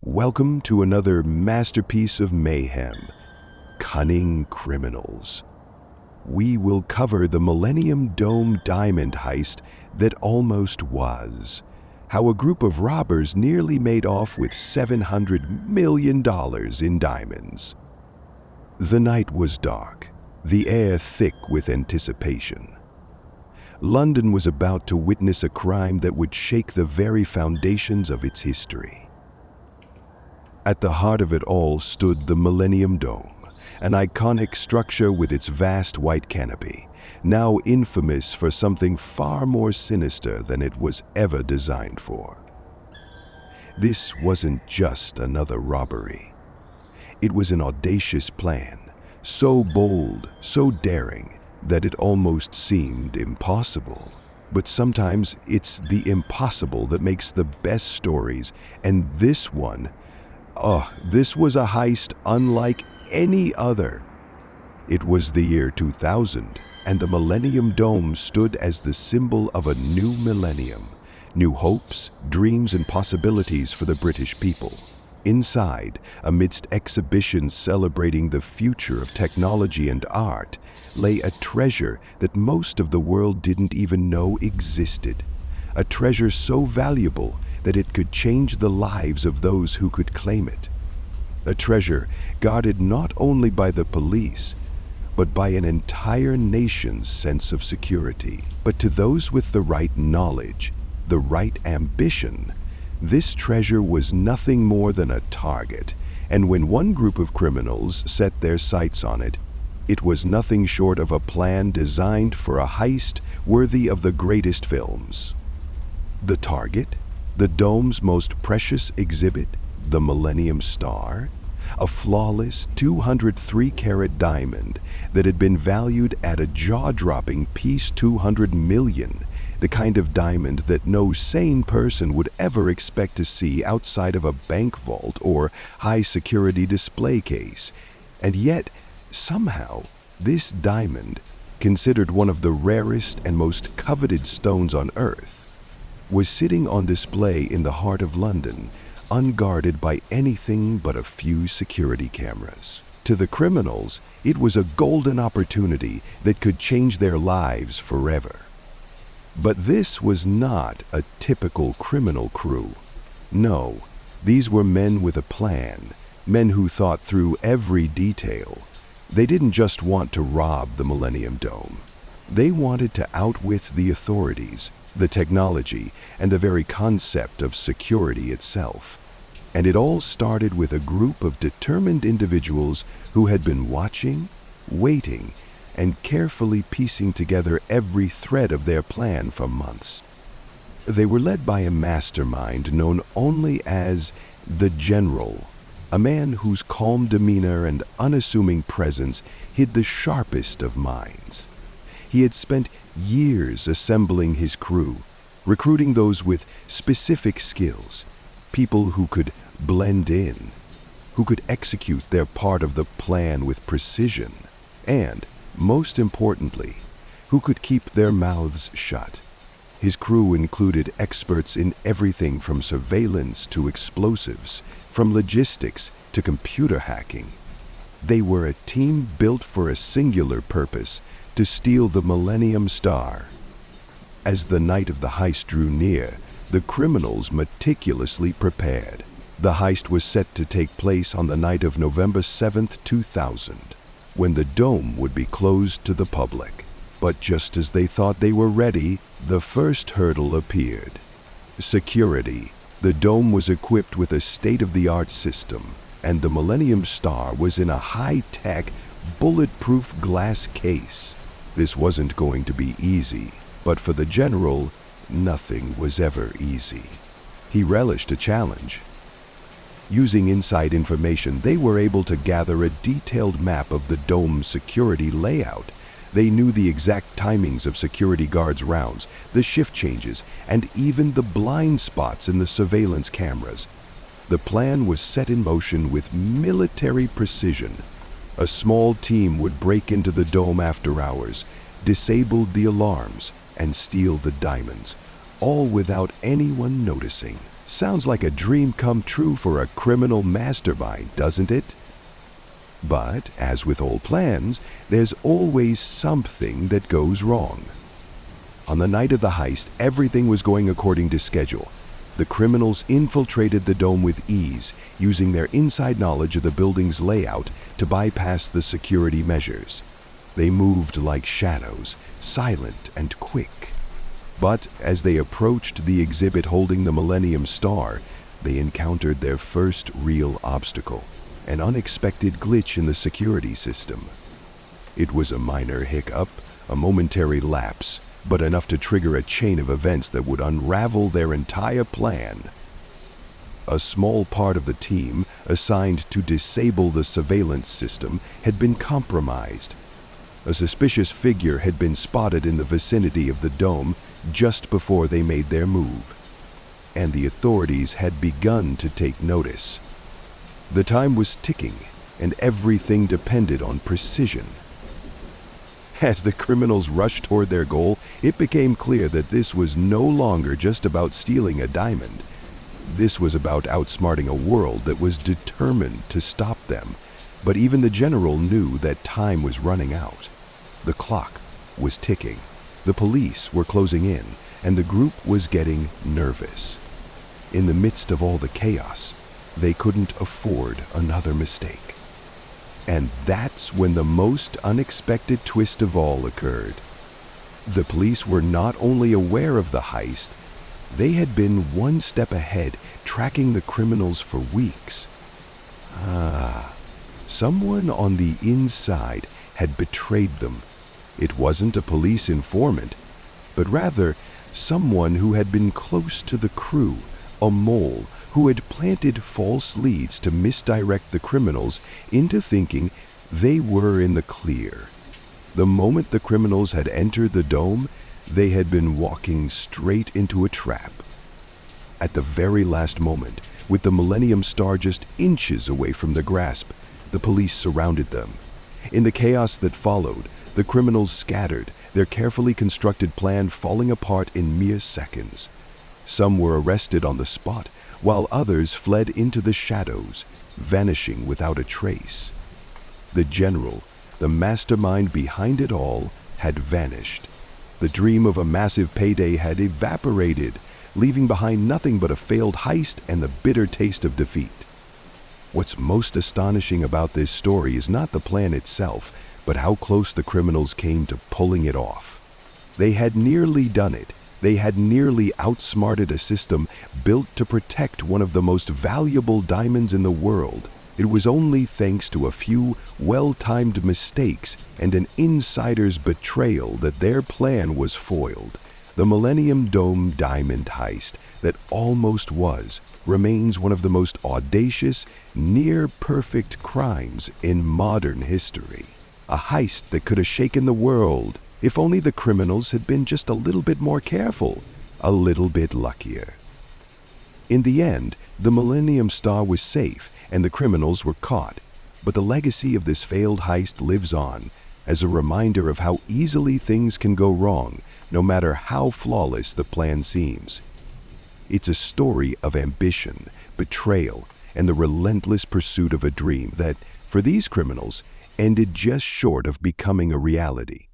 Welcome to another masterpiece of mayhem, Cunning Criminals. We will cover the Millennium Dome Diamond Heist that almost was. How a group of robbers nearly made off with $700 million in diamonds. The night was dark, the air thick with anticipation. London was about to witness a crime that would shake the very foundations of its history. At the heart of it all stood the Millennium Dome, an iconic structure with its vast white canopy, now infamous for something far more sinister than it was ever designed for. This wasn't just another robbery. It was an audacious plan, so bold, so daring, that it almost seemed impossible. But sometimes it's the impossible that makes the best stories, and this one, this was a heist unlike any other. It was the year 2000, and the Millennium Dome stood as the symbol of a new millennium, new hopes, dreams, and possibilities for the British people. Inside, amidst exhibitions celebrating the future of technology and art, lay a treasure that most of the world didn't even know existed. A treasure so valuable that it could change the lives of those who could claim it. A treasure guarded not only by the police, but by an entire nation's sense of security. But to those with the right knowledge, the right ambition, this treasure was nothing more than a target, and when one group of criminals set their sights on it, it was nothing short of a plan designed for a heist worthy of the greatest films. The target? The dome's most precious exhibit, the Millennium Star, a flawless 203-carat diamond that had been valued at a jaw-dropping piece $200 million, the kind of diamond that no sane person would ever expect to see outside of a bank vault or high-security display case. And yet, somehow, this diamond, considered one of the rarest and most coveted stones on Earth, was sitting on display in the heart of London, unguarded by anything but a few security cameras. To the criminals, it was a golden opportunity that could change their lives forever. But this was not a typical criminal crew. No, these were men with a plan, men who thought through every detail. They didn't just want to rob the Millennium Dome. They wanted to outwit the authorities, the technology, and the very concept of security itself. And it all started with a group of determined individuals who had been watching, waiting, and carefully piecing together every thread of their plan for months. They were led by a mastermind known only as the General, a man whose calm demeanor and unassuming presence hid the sharpest of minds. He had spent years assembling his crew, recruiting those with specific skills, people who could blend in, who could execute their part of the plan with precision, and, most importantly, who could keep their mouths shut. His crew included experts in everything from surveillance to explosives, from logistics to computer hacking. They were a team built for a singular purpose: to steal the Millennium Star. As the night of the heist drew near, the criminals meticulously prepared. The heist was set to take place on the night of November 7th, 2000, when the dome would be closed to the public. But just as they thought they were ready, the first hurdle appeared. Security. The dome was equipped with a state-of-the-art system, and the Millennium Star was in a high-tech, bulletproof glass case. This wasn't going to be easy, but for the General, nothing was ever easy. He relished a challenge. Using inside information, they were able to gather a detailed map of the dome's security layout. They knew the exact timings of security guards' rounds, the shift changes, and even the blind spots in the surveillance cameras. The plan was set in motion with military precision. A small team would break into the dome after hours, disable the alarms, and steal the diamonds, all without anyone noticing. Sounds like a dream come true for a criminal mastermind, doesn't it? But, as with all plans, there's always something that goes wrong. On the night of the heist, everything was going according to schedule. The criminals infiltrated the dome with ease, using their inside knowledge of the building's layout to bypass the security measures. They moved like shadows, silent and quick. But as they approached the exhibit holding the Millennium Star, they encountered their first real obstacle, an unexpected glitch in the security system. It was a minor hiccup, a momentary lapse, but enough to trigger a chain of events that would unravel their entire plan. A small part of the team assigned to disable the surveillance system had been compromised. A suspicious figure had been spotted in the vicinity of the dome just before they made their move, and the authorities had begun to take notice. The time was ticking, and everything depended on precision. As the criminals rushed toward their goal, it became clear that this was no longer just about stealing a diamond. This was about outsmarting a world that was determined to stop them. But even the general knew that time was running out. The clock was ticking. The police were closing in, and the group was getting nervous. In the midst of all the chaos, they couldn't afford another mistake. And that's when the most unexpected twist of all occurred. The police were not only aware of the heist, they had been one step ahead, tracking the criminals for weeks. Someone on the inside had betrayed them. It wasn't a police informant, but rather someone who had been close to the crew, a mole who had planted false leads to misdirect the criminals into thinking they were in the clear. The moment the criminals had entered the dome, they had been walking straight into a trap. At the very last moment, with the Millennium Star just inches away from their grasp, the police surrounded them. In the chaos that followed, the criminals scattered, their carefully constructed plan falling apart in mere seconds. Some were arrested on the spot, while others fled into the shadows, vanishing without a trace. The general, the mastermind behind it all, had vanished. The dream of a massive payday had evaporated, leaving behind nothing but a failed heist and the bitter taste of defeat. What's most astonishing about this story is not the plan itself, but how close the criminals came to pulling it off. They had nearly done it. They had nearly outsmarted a system built to protect one of the most valuable diamonds in the world. It was only thanks to a few well-timed mistakes and an insider's betrayal that their plan was foiled. The Millennium Dome Diamond Heist that almost remains one of the most audacious, near-perfect crimes in modern history. A heist that could have shaken the world if only the criminals had been just a little bit more careful, a little bit luckier. In the end, the Millennium Star was safe and the criminals were caught, but the legacy of this failed heist lives on as a reminder of how easily things can go wrong, no matter how flawless the plan seems. It's a story of ambition, betrayal, and the relentless pursuit of a dream that, for these criminals, ended just short of becoming a reality.